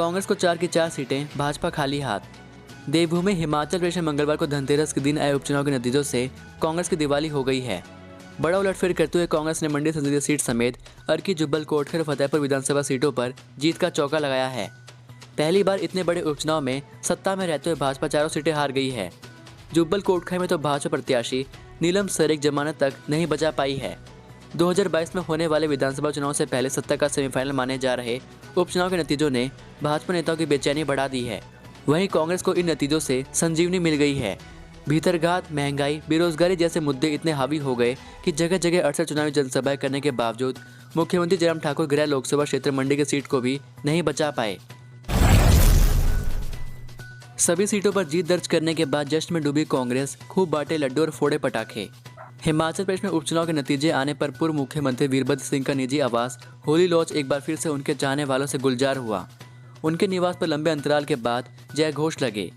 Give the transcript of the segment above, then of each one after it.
कांग्रेस को 4 की 4 सीटें, भाजपा खाली हाथ। देवभूमि हिमाचल प्रदेश में मंगलवार को धनतेरस के दिन आए उपचुनाव के नतीजों से कांग्रेस की दिवाली हो गई है। बड़ा उलटफेर करते हुए कांग्रेस ने मंडी संसदीय सीट समेत अर्की, जुब्बल, कोटखर, फतेहपुर विधानसभा सीटों पर जीत का चौका लगाया है। पहली बार इतने बड़े उपचुनाव में सत्ता में रहते हुए भाजपा 4 सीटें हार गई है। जुब्बल, कोटखर में तो भाजपा प्रत्याशी नीलम सरेख जमानत तक नहीं बचा पाई है। 2022 में होने वाले विधानसभा चुनाव से पहले सत्ता का सेमीफाइनल माने जा रहे उपचुनाव के नतीजों ने भाजपा नेताओं की बेचैनी बढ़ा दी है। वहीं कांग्रेस को इन नतीजों से संजीवनी मिल गई है। भीतरघात, महंगाई, बेरोजगारी जैसे मुद्दे इतने हावी हो गए कि जगह जगह 68 चुनावी जनसभाएं करने के बावजूद मुख्यमंत्री जयराम ठाकुर गृह लोकसभा क्षेत्र मंडी की सीट को भी नहीं बचा पाए। सभी सीटों पर जीत दर्ज करने के बाद जश्न में डूबी कांग्रेस खूब बांटे लड्डू और फोड़े पटाखे। हिमाचल प्रदेश में उपचुनाव के नतीजे आने पर पूर्व मुख्यमंत्री वीरभद्र सिंह का निजी आवास होली लॉज एक बार फिर से उनके चाहने वालों से गुलजार हुआ। उनके निवास पर लंबे अंतराल के बाद जय घोष लगे।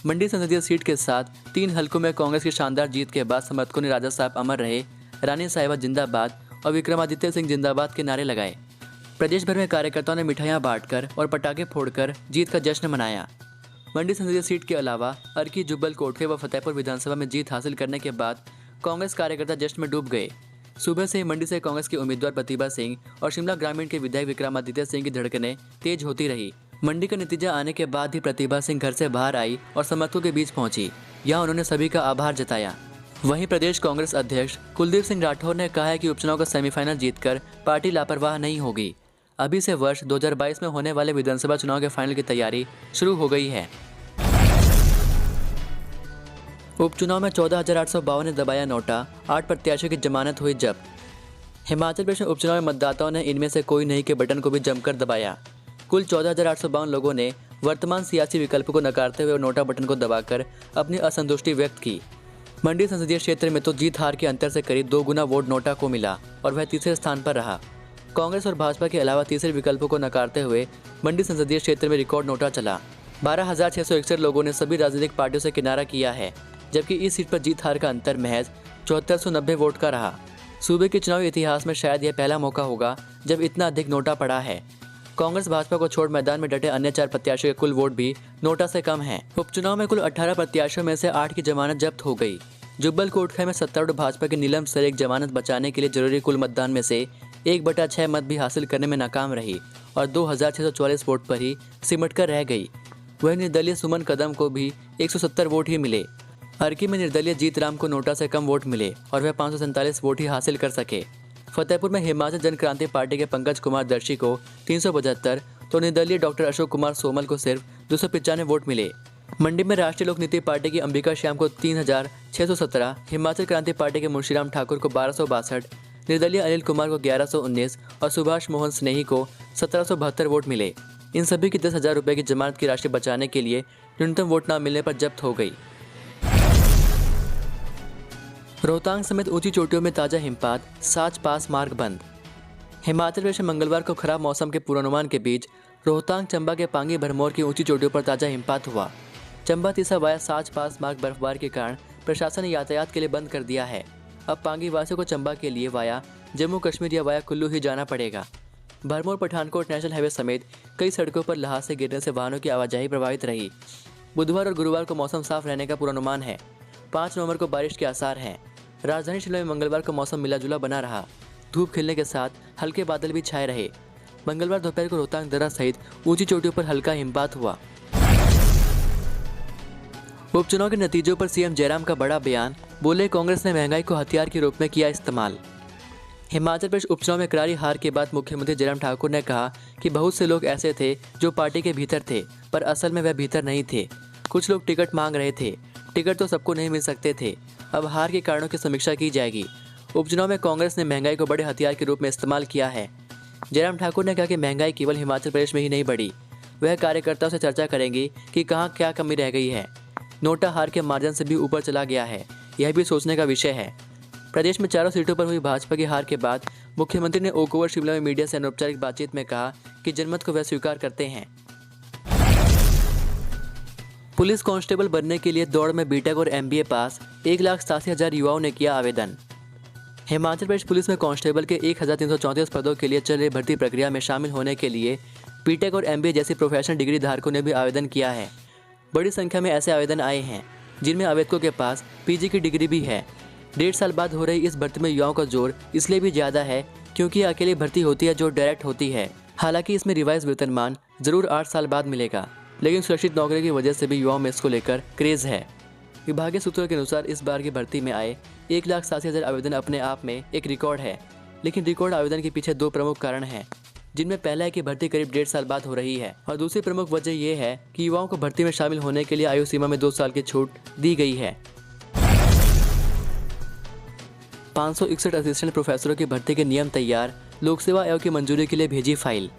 मंडी संसदीय सीट के साथ 3 हलकों में कांग्रेस की शानदार जीत के बाद समर्थकों ने राजा साहब अमर रहे, रानी साहिबा जिंदाबाद और विक्रमादित्य सिंह जिंदाबाद के नारे लगाए। प्रदेश भर में कार्यकर्ताओं ने मिठाइयां बांटकर और पटाखे फोड़कर जीत का जश्न मनाया। मंडी संसदीय सीट के अलावा अर्की, जुब्बल, कोटखर व फतेहपुर विधानसभा में जीत हासिल करने के बाद कांग्रेस कार्यकर्ता जश्न में डूब गए। सुबह से ही मंडी से कांग्रेस की उम्मीदवार प्रतिभा सिंह और शिमला ग्रामीण के विधायक विक्रमादित्य सिंह की धड़कनें तेज होती रही। मंडी का नतीजा आने के बाद ही प्रतिभा सिंह घर से बाहर आई और समर्थकों के बीच पहुंची। यहां उन्होंने सभी का आभार जताया। वहीं प्रदेश कांग्रेस अध्यक्ष कुलदीप सिंह राठौर ने कहा है कि उपचुनाव का सेमीफाइनल जीतकर पार्टी लापरवाह नहीं होगी। अभी से वर्ष 2022 में होने वाले विधानसभा चुनाव के फाइनल की तैयारी शुरू हो गई है। उपचुनाव में 14,852 ने दबाया नोटा, 8 प्रत्याशियों की जमानत हुई जब्त। हिमाचल प्रदेश में उपचुनाव में मतदाताओं ने इनमें से कोई नहीं के बटन को भी जमकर दबाया। कुल 14,852 लोगों ने वर्तमान सियासी विकल्प को नकारते हुए नोटा बटन को दबाकर अपनी असंतुष्टि व्यक्त की। मंडी संसदीय क्षेत्र में तो जीत हार के अंतर से करीब 2 गुना वोट नोटा को मिला और वह तीसरे स्थान पर रहा। कांग्रेस और भाजपा के अलावा तीसरे विकल्पों को नकारते हुए मंडी संसदीय क्षेत्र में रिकॉर्ड नोटा चला। 12,661 लोगों ने सभी राजनीतिक पार्टियों से किनारा किया है, जबकि इस सीट पर जीत हार का अंतर महज 7490 वोट का रहा। सूबे के चुनावी इतिहास में शायद यह पहला मौका होगा जब इतना अधिक नोटा पड़ा है। कांग्रेस भाजपा को छोड़ मैदान में डटे अन्य 4 प्रत्याशियों के कुल वोट भी नोटा से कम हैं। उपचुनाव में कुल 18 प्रत्याशियों में से 8 की जमानत जब्त हो गई। जुब्बल, कोटखर में सत्तारूढ़ भाजपा की नीलम सरेख जमानत बचाने के लिए जरूरी कुल मतदान में से 1/6 मत भी हासिल करने में नाकाम रही और 2,644 वोट पर ही सिमट कर रह गई। वहीं निर्दलीय सुमन कदम को भी 170 वोट ही मिले। अर्की में निर्दलीय जीत राम को नोटा से कम वोट मिले और वह 547 वोट ही हासिल कर सके। फतेहपुर में हिमाचल जन क्रांति पार्टी के पंकज कुमार दर्शी को 375 तो निर्दलीय डॉक्टर अशोक कुमार सोमल को सिर्फ 295 वोट मिले। मंडी में राष्ट्रीय लोक नीति पार्टी की अंबिका श्याम को 3,617, हिमाचल क्रांति पार्टी के मुंशीराम ठाकुर को 1262, निर्दलीय अनिल कुमार को 1119 और सुभाष मोहन स्नेही को 1772 वोट मिले। इन सभी की 10,000 रुपये की जमानत की राशि बचाने के लिए न्यूनतम वोट न मिलने पर जब्त हो गई। रोहतांग समेत ऊंची चोटियों में ताजा हिमपात, साच पास मार्ग बंद। हिमाचल प्रदेश में मंगलवार को खराब मौसम के पूर्वानुमान के बीच रोहतांग, चंबा के पांगी, भरमौर की ऊंची चोटियों पर ताजा हिमपात हुआ। चंबा तीसा वाया साच पास मार्ग बर्फबारी के कारण प्रशासन ने यातायात के लिए बंद कर दिया है। अब पांगी वासियों को चंबा के लिए वाया जम्मू कश्मीर या वाया कुल्लू ही जाना पड़ेगा। भरमौर पठानकोट नेशनल हाईवे समेत कई सड़कों पर ल्हास से गिरने से वाहनों की आवाजाही प्रभावित रही। बुधवार और गुरुवार को मौसम साफ रहने का पूर्वानुमान है। 5 नवंबर को बारिश के आसार हैं। राजधानी शिमला में मंगलवार को मौसम मिला जुला बना रहा। धूप खिलने के साथ हल्के बादल भी छाए रहे। मंगलवार दोपहर को रोहतांग दर्रा सहित ऊंची चोटियों पर हल्का हिमपात हुआ। उपचुनाव के नतीजों पर सीएम जयराम का बड़ा बयान, बोले कांग्रेस ने महंगाई को हथियार के रूप में किया इस्तेमाल। हिमाचल प्रदेश उपचुनाव में करारी हार के बाद मुख्यमंत्री जयराम ठाकुर ने कहा कि बहुत से लोग ऐसे थे जो पार्टी के भीतर थे, पर असल में वह भीतर नहीं थे। कुछ लोग टिकट मांग रहे थे, टिकट तो सबको नहीं मिल सकते थे। अब हार के कारणों की समीक्षा की जाएगी। उपचुनाव में कांग्रेस ने महंगाई को बड़े हथियार के रूप में इस्तेमाल किया है। जयराम ठाकुर ने कहा कि महंगाई केवल हिमाचल प्रदेश में ही नहीं बढ़ी, वह कार्यकर्ताओं से चर्चा करेंगी कि कहाँ क्या कमी रह गई है। नोटा हार के मार्जिन से भी ऊपर चला गया है, यह भी सोचने का विषय है। प्रदेश में 4 सीटों पर हुई भाजपा की हार के बाद मुख्यमंत्री ने ओक ओवर शिमला में मीडिया से अनौपचारिक बातचीत में कहा कि जनमत को वह स्वीकार करते हैं। पुलिस कांस्टेबल बनने के लिए दौड़ में बीटेक और एमबीए पास 1,87,000 युवाओं ने किया आवेदन। हिमाचल प्रदेश पुलिस में कांस्टेबल के 1,334 पदों के लिए चल रही भर्ती प्रक्रिया में शामिल होने के लिए बीटेक और एमबीए जैसी प्रोफेशनल डिग्री धारकों ने भी आवेदन किया है। बड़ी संख्या में ऐसे आवेदन आए हैं जिनमें आवेदकों के पास पीजी की डिग्री भी है। 1.5 साल बाद हो रही इस भर्ती में युवाओं का जोर इसलिए भी ज़्यादा है क्योंकि यह अकेली भर्ती होती है जो डायरेक्ट होती है। हालांकि इसमें रिवाइज वेतनमान जरूर 8 साल बाद मिलेगा, लेकिन सुरक्षित नौकरी की वजह से भी युवाओं में इसको लेकर क्रेज़ है। विभागीय सूत्रों के अनुसार इस बार की भर्ती में आए 1,87,000 आवेदन अपने आप में एक रिकॉर्ड है, लेकिन रिकॉर्ड आवेदन के पीछे 2 प्रमुख कारण हैं, जिनमें पहला है कि भर्ती करीब 1.5 साल बाद हो रही है और दूसरी प्रमुख वजह यह है कि युवाओं को भर्ती में शामिल होने के लिए आयु सीमा में 2 साल की छूट दी गई है। 561 असिस्टेंट प्रोफेसरों की भर्ती के नियम तैयार, लोक सेवा आयोग की मंजूरी के लिए भेजी फाइल।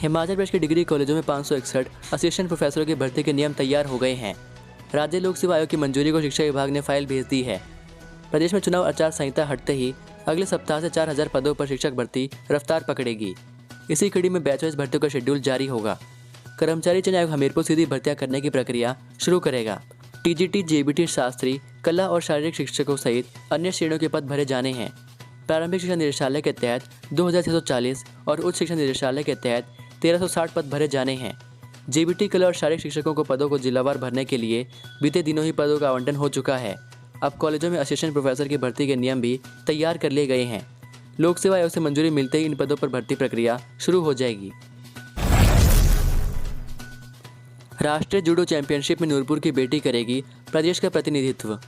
हिमाचल प्रदेश के डिग्री कॉलेजों में 561 असिस्टेंट प्रोफेसरों की भर्ती के नियम तैयार हो गए हैं। राज्य लोक सेवा आयोग की मंजूरी को शिक्षा विभाग ने फाइल भेज दी है। प्रदेश में चुनाव आचार संहिता हटते ही अगले सप्ताह से 4,000 पदों पर शिक्षक भर्ती रफ्तार पकड़ेगी। इसी कड़ी में बैच वाइज भर्तियों का शेड्यूल जारी होगा। कर्मचारी चयन आयोग हमीरपुर सीधी भर्तियां करने की प्रक्रिया शुरू करेगा। टीजीटी, जेबीटी, शास्त्री, कला और शारीरिक शिक्षकों सहित अन्य श्रेणियों के पद भरे जाने हैं। प्रारंभिक शिक्षा निदेशालय के तहत 2,640 और उच्च शिक्षा निदेशालय के तहत 1,360 पद भरे जाने हैं। जेबीटी, कला और शारीरिक शिक्षकों को पदों को जिलावार भरने के लिए बीते दिनों ही पदों का आवंटन हो चुका है। अब कॉलेजों में असिस्टेंट प्रोफेसर की भर्ती के नियम भी तैयार कर लिए गए हैं। लोक सेवा आयोग से मंजूरी मिलते ही इन पदों पर भर्ती प्रक्रिया शुरू हो जाएगी। राष्ट्रीय जूडो चैंपियनशिप में नूरपुर की बेटी करेगी प्रदेश का प्रतिनिधित्व।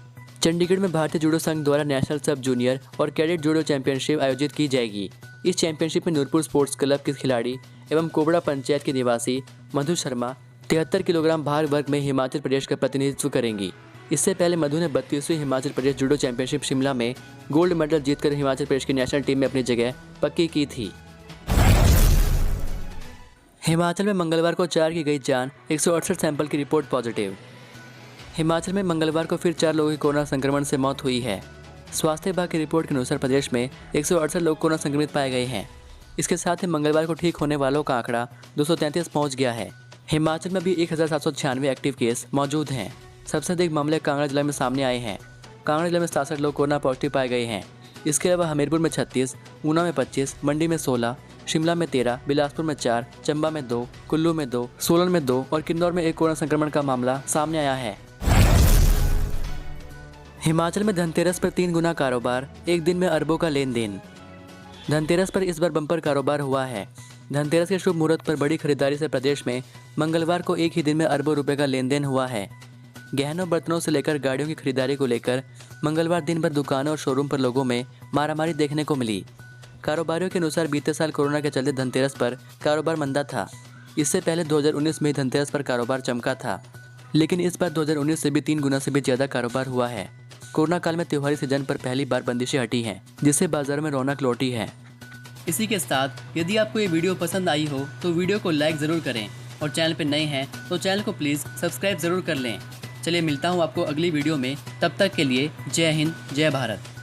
चंडीगढ़ में भारतीय जूडो संघ द्वारा नेशनल सब जूनियर और कैडेट जूडो चैंपियनशिप आयोजित की जाएगी। इस चैंपियनशिप में नूरपुर स्पोर्ट्स क्लब के खिलाड़ी एवं कोबड़ा पंचायत के निवासी मधु शर्मा 73 किलोग्राम भार वर्ग में हिमाचल प्रदेश का प्रतिनिधित्व करेंगी। इससे पहले मधु ने 32वीं हिमाचल प्रदेश जूडो चैंपियनशिप शिमला में गोल्ड मेडल जीतकर हिमाचल प्रदेश की नेशनल टीम में अपनी जगह पक्की की थी। हिमाचल में मंगलवार को 4 की गई जान, 168 सैंपल की रिपोर्ट पॉजिटिव। हिमाचल में मंगलवार को फिर 4 लोगों की कोरोना संक्रमण से मौत हुई है। स्वास्थ्य विभाग की रिपोर्ट के अनुसार प्रदेश में 168 लोग कोरोना संक्रमित पाए गए हैं। इसके साथ ही मंगलवार को ठीक होने वालों का आंकड़ा 233 पहुंच गया है। हिमाचल में भी 1,796 एक्टिव केस मौजूद हैं। सबसे अधिक मामले कांगड़ा जिला में सामने आए हैं। कांगड़ा जिले में 67 लोग कोरोना पॉजिटिव पाए गए हैं। इसके अलावा हमीरपुर में 36, ऊना में 25, मंडी में 16, शिमला में 13, बिलासपुर में 4, चंबा में 2, कुल्लू में 2, सोलन में 2 और किन्नौर में 1 कोरोना संक्रमण का मामला सामने आया है। हिमाचल में धनतेरस पर 3 गुना कारोबार, एक दिन में अरबों का लेन देन। धनतेरस पर इस बार बम्पर कारोबार हुआ है। धनतेरस के शुभ मुहूर्त पर बड़ी खरीदारी से प्रदेश में मंगलवार को एक ही दिन में अरबों रुपए का लेन देन हुआ है। गहनों बर्तनों से लेकर गाड़ियों की खरीदारी को लेकर मंगलवार दिन भर दुकानों और शोरूम पर लोगों में मारामारी देखने को मिली। कारोबारियों के अनुसार बीते साल कोरोना के चलते धनतेरस पर कारोबार मंदा था। इससे पहले 2019 में धनतेरस पर कारोबार चमका था, लेकिन इस बार 2019 से भी 3 गुना से भी ज़्यादा कारोबार हुआ है। कोरोना काल में त्योहारी सीजन पर पहली बार बंदिशें हटी हैं, जिससे बाजार में रौनक लौटी है। इसी के साथ यदि आपको ये वीडियो पसंद आई हो तो वीडियो को लाइक ज़रूर करें और चैनल पर नए हैं तो चैनल को प्लीज़ सब्सक्राइब ज़रूर कर लें। चलिए मिलता हूँ आपको अगली वीडियो में, तब तक के लिए जय हिंद, जय भारत।